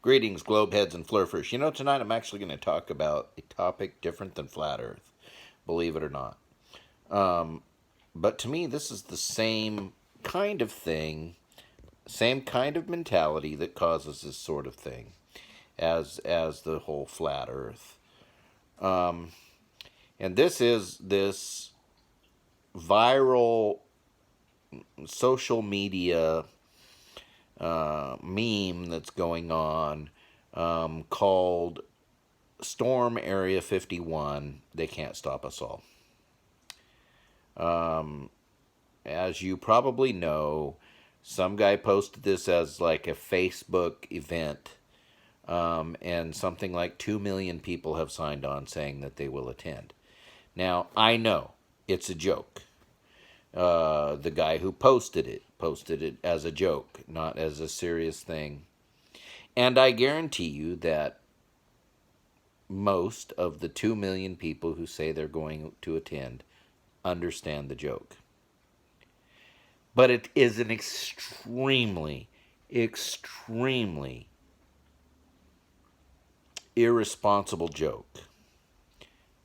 Greetings, globeheads and flurfers. You know, tonight I'm actually going to talk about a topic different than flat Earth, believe it or not. But to me, this is the same kind of thing, same kind of mentality that causes this sort of thing as the whole flat Earth. And this is this viral social media meme that's going on called Storm Area 51. They can't stop us all. As you probably know, some guy posted this as like a Facebook event, and something like 2 million people have signed on saying that they will attend. Now, I know it's a joke. The guy who posted it as a joke, not as a serious thing. And I guarantee you that most of the 2 million people who say they're going to attend understand the joke. But it is an extremely, extremely irresponsible joke.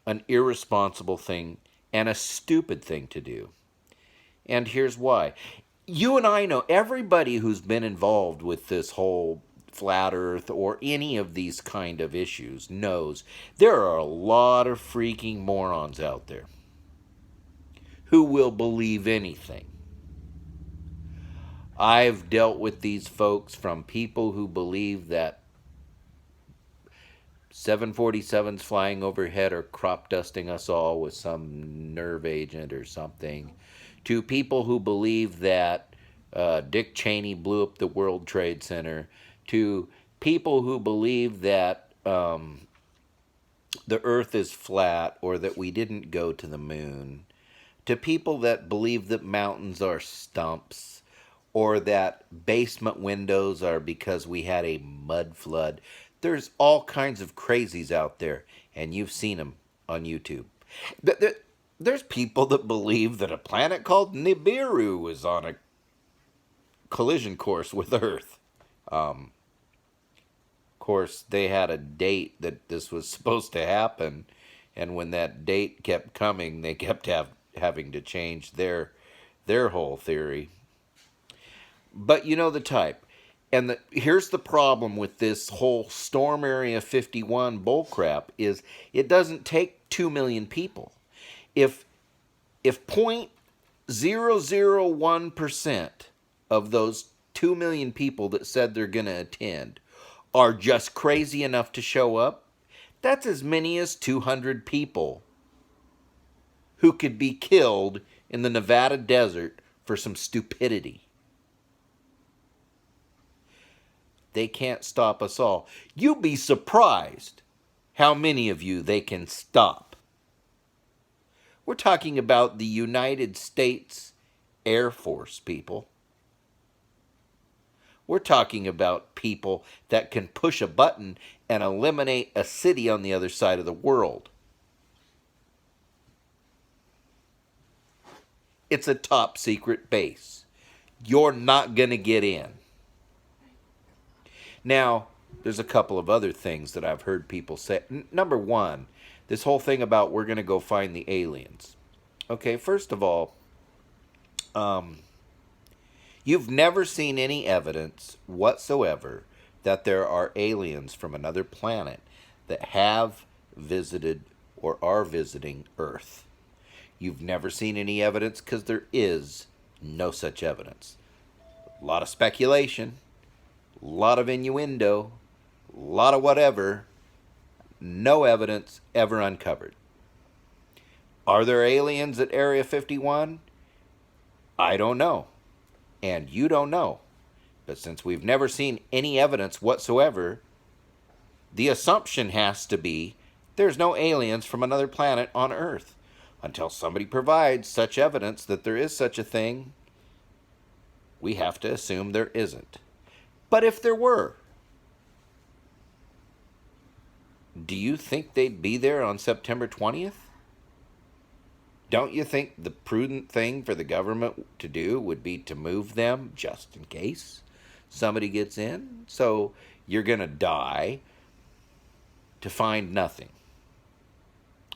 An irresponsible thing and a stupid thing to do. And here's why. You and I know, everybody who's been involved with this whole flat earth or any of these kind of issues knows there are a lot of freaking morons out there who will believe anything. I've dealt with these folks, from people who believe that 747s flying overhead are crop dusting us all with some nerve agent or something, to people who believe that Dick Cheney blew up the World Trade Center, to people who believe that the earth is flat or that we didn't go to the moon, to people that believe that mountains are stumps or that basement windows are because we had a mud flood. There's all kinds of crazies out there, and you've seen them on YouTube. There's people that believe that a planet called Nibiru is on a collision course with Earth. Of course, they had a date that this was supposed to happen, and when that date kept coming, they kept having to change their whole theory. But you know the type. And here's the problem with this whole Storm Area 51 bullcrap is it doesn't take 2 million people. If 0.001% of those 2 million people that said they're going to attend are just crazy enough to show up, that's as many as 200 people who could be killed in the Nevada desert for some stupidity. They can't stop us all. You'd be surprised how many of you they can stop. We're talking about the United States Air Force, people. We're talking about people that can push a button and eliminate a city on the other side of the world. It's a top secret base. You're not going to get in. Now, there's a couple of other things that I've heard people say. Number one, this whole thing about we're going to go find the aliens. Okay, first of all, you've never seen any evidence whatsoever that there are aliens from another planet that have visited or are visiting Earth. You've never seen any evidence because there is no such evidence. A lot of speculation, a lot of innuendo, a lot of whatever, no evidence ever uncovered. Are there aliens at Area 51? I don't know. And you don't know. But since we've never seen any evidence whatsoever, the assumption has to be there's no aliens from another planet on Earth. Until somebody provides such evidence that there is such a thing, we have to assume there isn't. But if there were, do you think they'd be there on September 20th? Don't you think the prudent thing for the government to do would be to move them just in case? somebody gets in. So you're going to die to find nothing,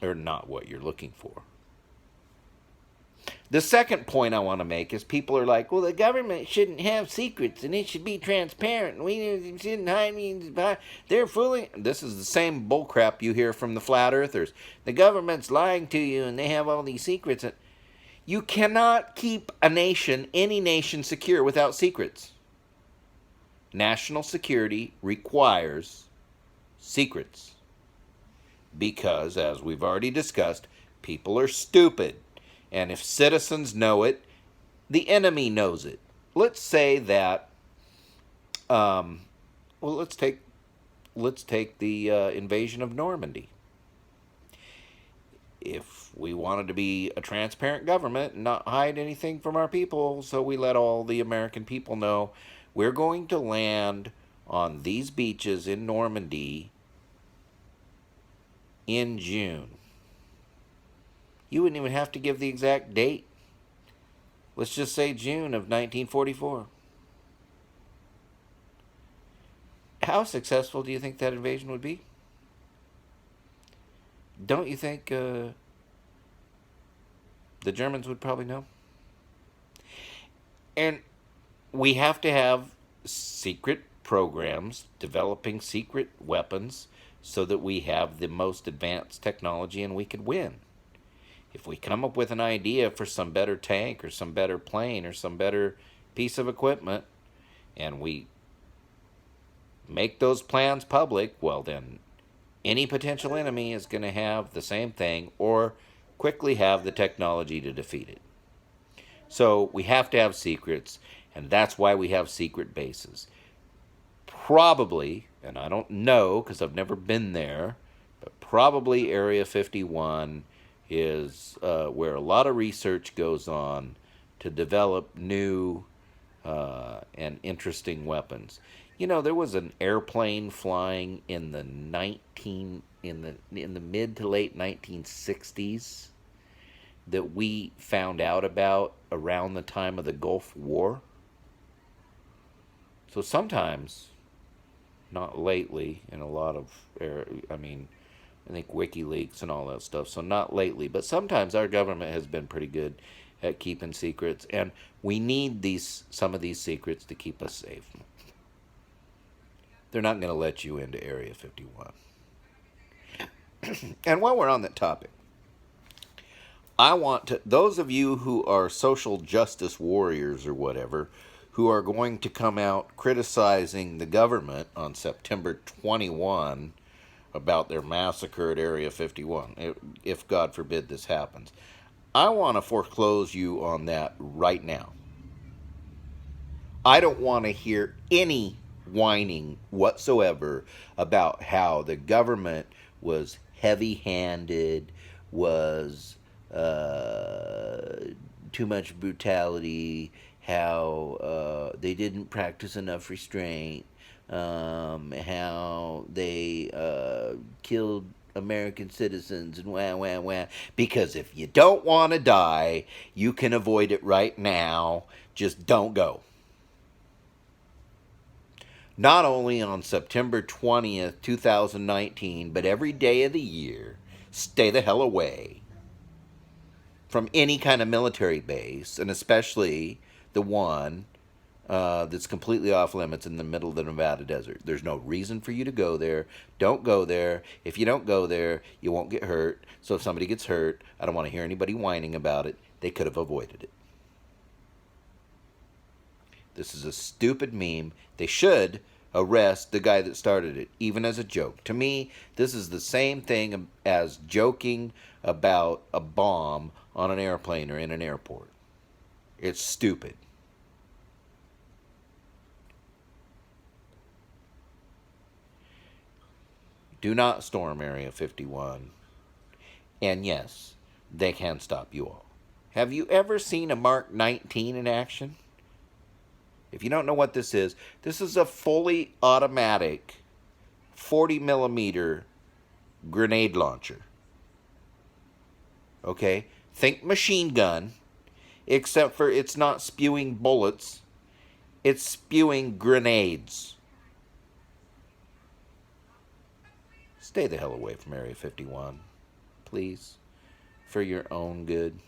or not what you're looking for. The second point I want to make is people are like, well, the government shouldn't have secrets and it should be transparent. We shouldn't hide. They're fooling. This is the same bullcrap you hear from the flat earthers. The government's lying to you and they have all these secrets. You cannot keep a nation, any nation, secure without secrets. National security requires secrets. Because, as we've already discussed, people are stupid. And if citizens know it, the enemy knows it. Let's say that, let's take the invasion of Normandy. If we wanted to be a transparent government and not hide anything from our people, so we let all the American people know we're going to land on these beaches in Normandy in June. You wouldn't even have to give the exact date. Let's just say June of 1944. How successful do you think that invasion would be? Don't you think the Germans would probably know? And we have to have secret programs developing secret weapons so that we have the most advanced technology and we could win. If we come up with an idea for some better tank or some better plane or some better piece of equipment and we make those plans public, well then any potential enemy is going to have the same thing or quickly have the technology to defeat it. So we have to have secrets, and that's why we have secret bases. Probably, and I don't know because I've never been there, but probably Area 51 is where a lot of research goes on to develop new and interesting weapons. You know, there was an airplane flying in the mid to late 1960s that we found out about around the time of the Gulf War. So sometimes, not lately, in a lot of, I think WikiLeaks and all that stuff, so not lately, but sometimes our government has been pretty good at keeping secrets, and we need some of these secrets to keep us safe. They're not going to let you into Area 51. And while we're on that topic, I want to, those of you who are social justice warriors or whatever, who are going to come out criticizing the government on September 21 about their massacre at Area 51, if God forbid this happens, I want to foreclose you on that right now. I don't want to hear any whining whatsoever about how the government was heavy-handed, was too much brutality, how they didn't practice enough restraint, how they killed American citizens and wah. Because if you don't want to die, you can avoid it right now. Just don't go. Not only on September 20th, 2019, but every day of the year, stay the hell away from any kind of military base, and especially the one that's completely off limits in the middle of the Nevada desert. There's no reason for you to go there. Don't go there. If you don't go there, you won't get hurt. So if somebody gets hurt, I don't want to hear anybody whining about it. They could have avoided it. This is a stupid meme. They should arrest the guy that started it, even as a joke. To me, this is the same thing as joking about a bomb on an airplane or in an airport. It's stupid. Do not storm Area 51. And yes, they can stop you all. Have you ever seen a Mark 19 in action? If you don't know what this is a fully automatic 40 millimeter grenade launcher. Okay? Think machine gun, except for it's not spewing bullets. It's spewing grenades. Stay the hell away from Area 51, please, for your own good.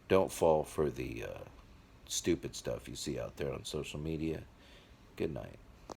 Don't fall for the stupid stuff you see out there on social media. Good night.